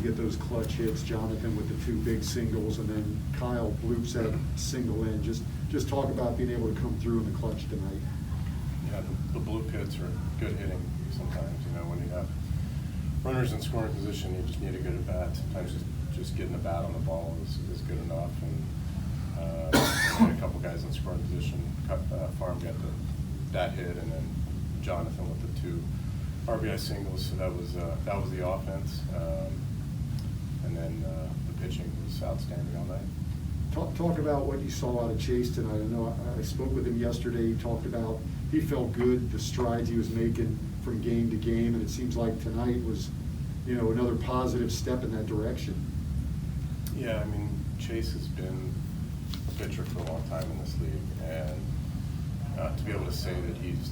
get those clutch hits, Jonathan with the 2 big singles, and then Kyle bloops that single in. Just talk about being able to come through in the clutch tonight. Yeah, the bloop hits are good hitting sometimes. You know, when you have runners in scoring position, you just need a good at bat. Sometimes just getting a bat on the ball is good enough. And we had a couple guys in scoring position. Farm got that hit, and then Jonathan with the 2 RBI singles. So that was the offense. And then the pitching was outstanding all night. Talk about what you saw out of Chase tonight. I know I spoke with him yesterday. He talked about he felt good, the strides he was making from game to game, and it seems like tonight was, another positive step in that direction. Yeah, I mean, Chase has been a pitcher for a long time in this league, and to be able to say that he's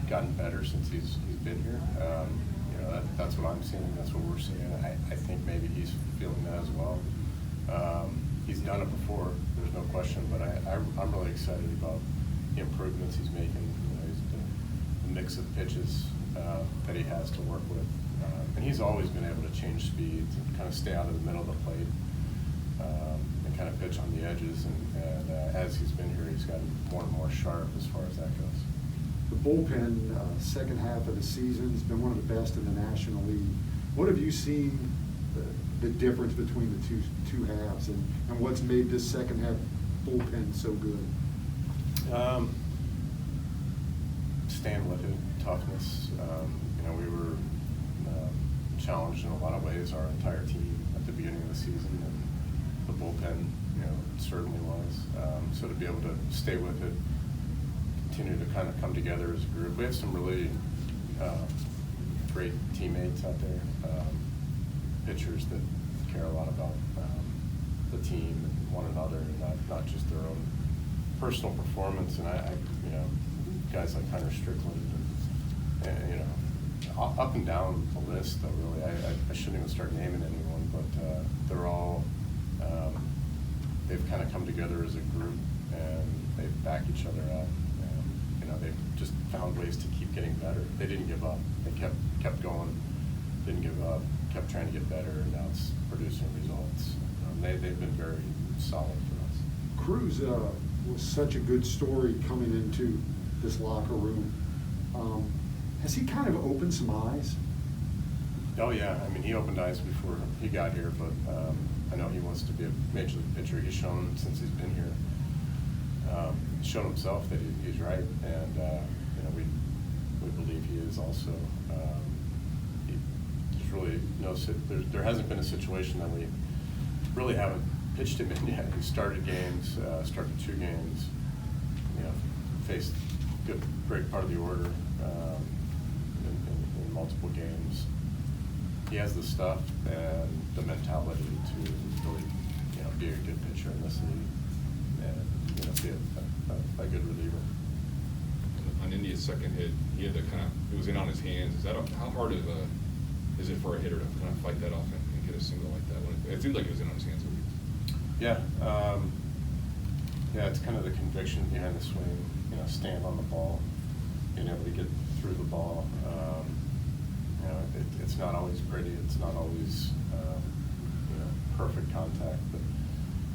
gotten better since he's been here, that's what I'm seeing. That's what we're seeing. I think maybe he's feeling that as well. He's done it before, there's no question, but I'm really excited about the improvements he's making. The mix of pitches that he has to work with. And he's always been able to change speeds and kind of stay out of the middle of the plate and kind of pitch on the edges. And as he's been here, he's gotten more and more sharp as far as that goes. The bullpen, second half of the season, has been one of the best in the National League. What have you seen the difference between the two halves, and what's made this second half bullpen so good? Staying with it, toughness. We were challenged in a lot of ways, our entire team at the beginning of the season, and the bullpen, certainly was. So to be able to stay with it, continue to kind of come together as a group. We have some really great teammates out there, pitchers that care a lot about the team and one another, and not just their own personal performance. And I guys like Hunter Strickland, and up and down the list, though, really. I shouldn't even start naming anyone, but they're all, they've kind of come together as a group, and they back each other up. And, they've just found ways to keep getting better. They didn't give up. They kept going, didn't give up, kept trying to get better, and now it's producing results. They've been very solid for us. Cruz was such a good story coming into this locker room. Has he kind of opened some eyes? Oh yeah, I mean, he opened eyes before he got here, but I know he wants to be a major league pitcher. He's shown since he's been here, shown himself that he's right, and we believe he is also. There's really there hasn't been a situation that we really haven't pitched him in yet. He started games, started 2 games, faced a great part of the order in multiple games. He has the stuff and the mentality to really, be a good pitcher in this league and be a good reliever. On India's second hit, he had to it was in on his hands. How hard is it for a hitter to kind of fight that off and get a single like that? It seemed like it was in on his hands. Yeah, it's kind of the conviction behind the swing. Stand on the ball, being able to get through the ball. It's not always pretty. It's not always perfect contact, but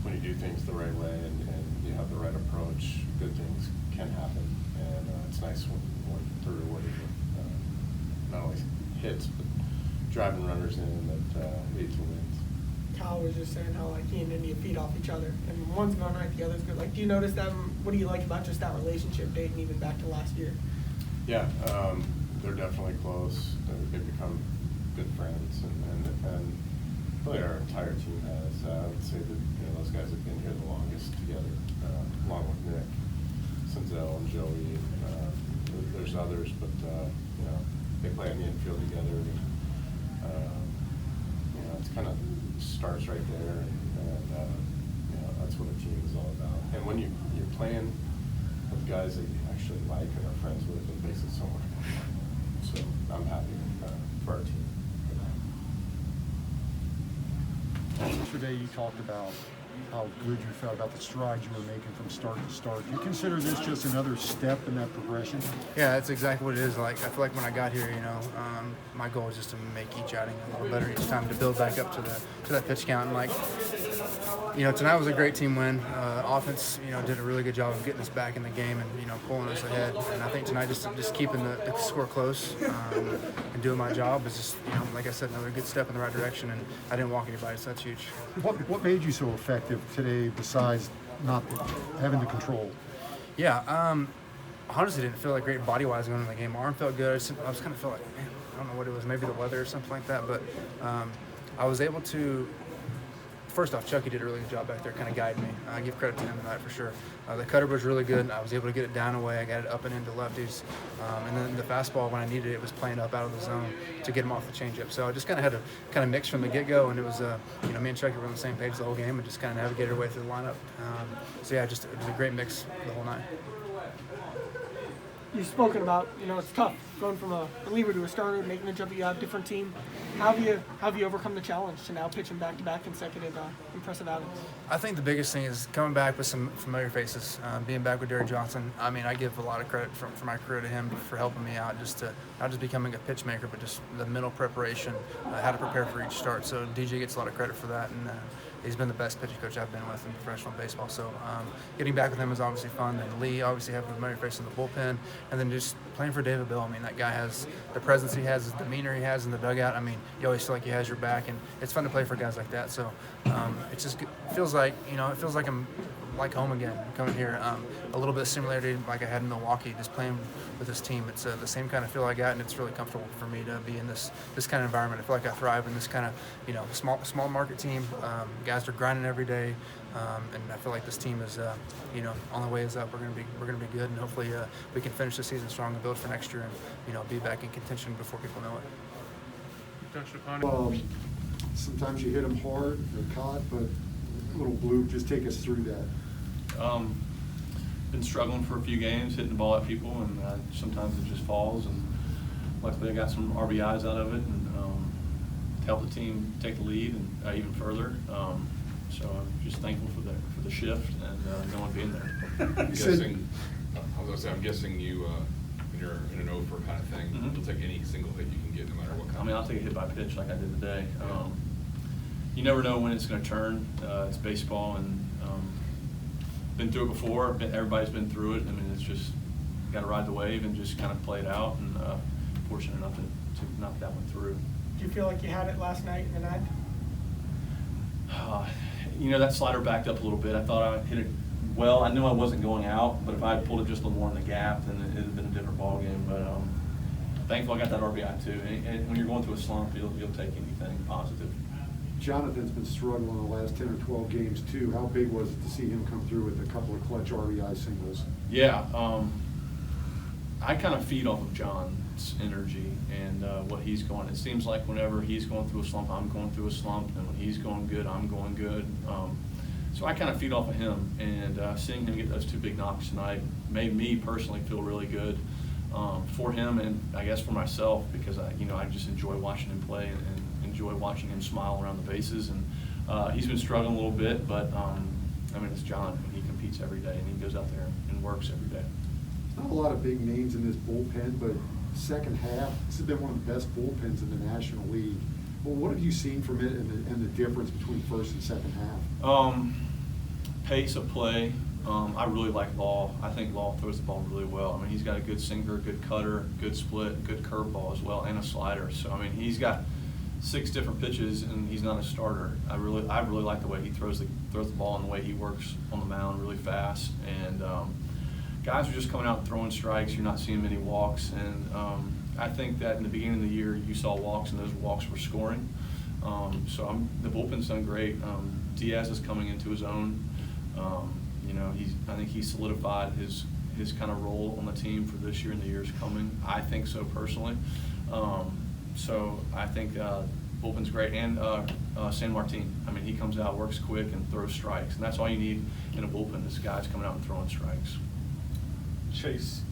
when you do things the right way and you have the right approach, good things can happen. And it's nice when the rewarded with not only hits but driving runners in that lead to wins. Kyle was just saying how he and India feed off each other, and one's going right, the other's good. Do you notice them? What do you like about just that relationship, dating even back to last year? Yeah, they're definitely close. They've become good friends, and really our entire team has. I would say that those guys have been here the longest together, along with Nick, Senzel, and Joey. There's others, but they play in the infield together. It's kind of starts right there, and that's what a team is all about. And when you're playing with guys that you actually like and are friends with, it makes it so much more fun. So I'm happy for our team. Yesterday you talked about how good you felt about the strides you were making from start to start. Do you consider this just another step in that progression? Yeah, that's exactly what it is. Like, I feel like when I got here, my goal was just to make each outing a little better each time, to build back up to that pitch count. And like, tonight was a great team win. Offense, did a really good job of getting us back in the game and pulling us ahead. And I think tonight just keeping the score close and doing my job is just like I said, another good step in the right direction. And I didn't walk anybody, so that's huge. What made you so effective today besides not having the control? Yeah, honestly didn't feel like great body-wise going into the game. My arm felt good. I was kind of felt like, man, I don't know what it was, maybe the weather or something like that. But I was able to, first off, Chucky did a really good job back there, kind of guiding me. I give credit to him tonight for sure. The cutter was really good. I was able to get it down and away. I got it up and into lefties. And then the fastball, when I needed it, was playing up out of the zone to get him off the changeup. So I just kind of had to mix from the get-go, and it was, me and Chucky were on the same page the whole game and just kind of navigated our way through the lineup. So yeah, just it was a great mix the whole night. You've spoken about, it's tough going from a reliever to a starter, making the jump. You have a different team. How have you overcome the challenge to now pitching back-to-back consecutive impressive outings? I think the biggest thing is coming back with some familiar faces. Being back with Derek Johnson. I mean, I give a lot of credit for my career to him for helping me out, just to not just becoming a pitch maker, but just the mental preparation, how to prepare for each start. So DJ gets a lot of credit for that, and he's been the best pitching coach I've been with in professional baseball. So getting back with him is obviously fun. And Lee, obviously having a familiar face in the bullpen, and then just playing for David Bell. I mean, that guy has the presence he has, the demeanor he has in the dugout. I mean, you always feel like he has your back, and it's fun to play for guys like that. So it just feels like I'm like home again coming here. A little bit of similarity like I had in Milwaukee, just playing with this team. It's the same kind of feel I got, and it's really comfortable for me to be in this kind of environment. I feel like I thrive in this kind of small market team. Guys are grinding every day, and I feel like this team is on the way is up. We're gonna be good, and hopefully we can finish the season strong and build for next year, and be back in contention before people know it. Sometimes you hit them hard, they're caught, but a little bloop. Just take us through that. Been struggling for a few games, hitting the ball at people, and sometimes it just falls. And luckily, I got some RBIs out of it, and helped the team take the lead and even further. So I'm just thankful for the shift and no one being there. I'm guessing you, when you're in an over kind of thing, Mm-hmm. you'll take any single hit you can get, no matter what kind. I mean, I'll take a hit by pitch like I did today. You never know when it's going to turn. It's baseball, and been through it before. Everybody's been through it. I mean, it's just got to ride the wave and just kind of play it out. And fortunate enough to knock that one through. Do you feel like you had it last night in the ninth? That slider backed up a little bit. I thought I hit it well. I knew I wasn't going out, but if I had pulled it just a little more in the gap, then it would have been a different ball game. But thankful I got that RBI too. And when you're going through a slump, you'll take anything positive. Jonathan's been struggling the last 10 or 12 games too. How big was it to see him come through with a couple of clutch RBI singles? Yeah, I kind of feed off of John's energy and what he's going. It seems like whenever he's going through a slump, I'm going through a slump, and when he's going good, I'm going good. So I kind of feed off of him, and seeing him get those two big knocks tonight made me personally feel really good for him, and I guess for myself, because I just enjoy watching him play and enjoy watching him smile around the bases. And he's been struggling a little bit, but it's John. I mean, he competes every day, and he goes out there and works every day. Not a lot of big names in this bullpen, but second half, this has been one of the best bullpens in the National League. Well, what have you seen from it and the difference between first and second half? Pace of play. I really like Law. I think Law throws the ball really well. I mean, he's got a good sinker, good cutter, good split, good curveball as well, and a slider. So, I mean, he's got 6 different pitches, and he's not a starter. I really like the way he throws the ball and the way he works on the mound really fast. And guys are just coming out and throwing strikes. You're not seeing many walks. And I think that in the beginning of the year, you saw walks, and those walks were scoring. So the bullpen's done great. Diaz is coming into his own. I think he's solidified his kind of role on the team for this year and the years coming. I think so personally. So I think bullpen's great, and San Martin. I mean, he comes out, works quick, and throws strikes, and that's all you need in a bullpen. This guy's coming out and throwing strikes. Chase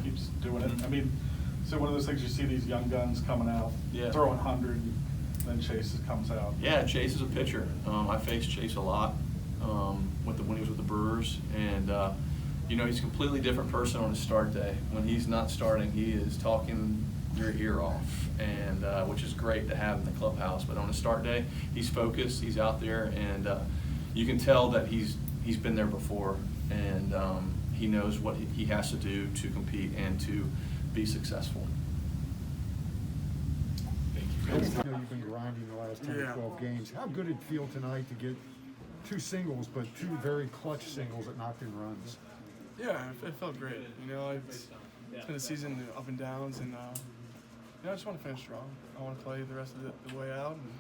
keeps doing it. I mean, so one of those things, you see these young guns coming out, throwing 100, then Chase comes out. Yeah, Chase is a pitcher. I face Chase a lot. when he was with the Brewers, and you know, he's a completely different person on his start day. When he's not starting, he is talking your ear off, and which is great to have in the clubhouse. But on his start day, he's focused, he's out there, and you can tell that he's been there before, and he knows what he has to do to compete and to be successful. Coach, I know you've been grinding the last 10 or 12 games. How good did it feel tonight to get 2 singles, but 2 very clutch singles that knocked in runs? Yeah, it felt great. You know, it's been a season of up and downs, and you know, I just want to finish strong. I want to play the rest of the way out and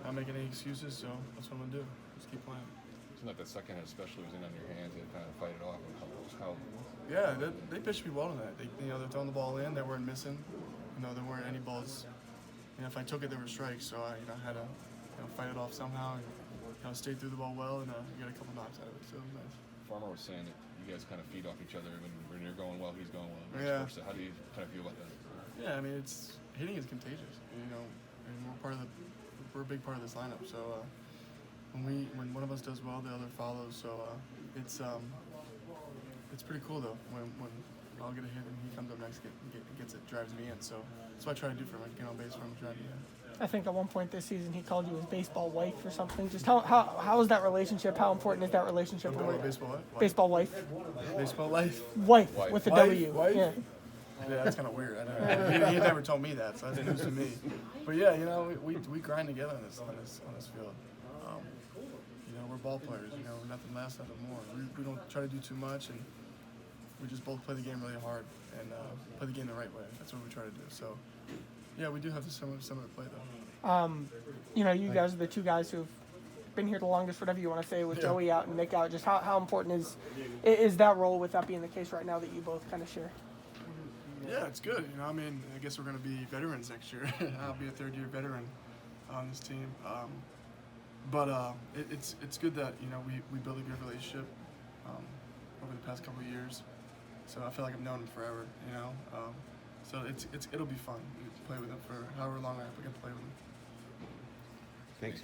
not make any excuses. So that's what I'm gonna do. Just keep playing. Seemed like that second hit especially was in on your hands and kind of fight it off. How Yeah, they pitched me well tonight. They're throwing the ball in. They weren't missing. You know, there weren't any balls. You know, if I took it, there were strikes. So I, had to, fight it off somehow and stay through the ball well and get a couple knocks out of it. So it was nice. Farmer was saying that you guys kind of feed off each other when you're going well, he's going well. Vice Yeah. versa. How do you kind of feel about that? Yeah, I mean, hitting is contagious. You know, and we're a big part of this lineup. So when one of us does well, the other follows. So it's pretty cool though when I'll get a hit and he comes up next, gets it, drives me in. So that's what I try to do for him. I get on base for him, drive me in. I think at one point this season he called you his baseball wife or something. Just how is that relationship? How important is that relationship? Baseball what? Baseball wife. Baseball life. Wife with a Wife? W. Wife? Yeah. Yeah, that's kind of weird. He never told me that, so that's news to me. But yeah, we grind together on this field. We're ball players. Nothing less, nothing more. We don't try to do too much, and we just both play the game really hard and play the game the right way. That's what we try to do. So yeah, we do have similar play though. You guys are the 2 guys who've been here the longest, whatever you want to say, with Joey out and Nick out. Just how important is that role, with that being the case right now, that you both kind of share? Yeah, it's good. I guess we're going to be veterans next year. I'll be a 3rd-year veteran on this team. But it's good that we build a good relationship over the past couple of years. So I feel like I've known him forever. So it'll be fun to play with him for however long I get to play with him. Thanks.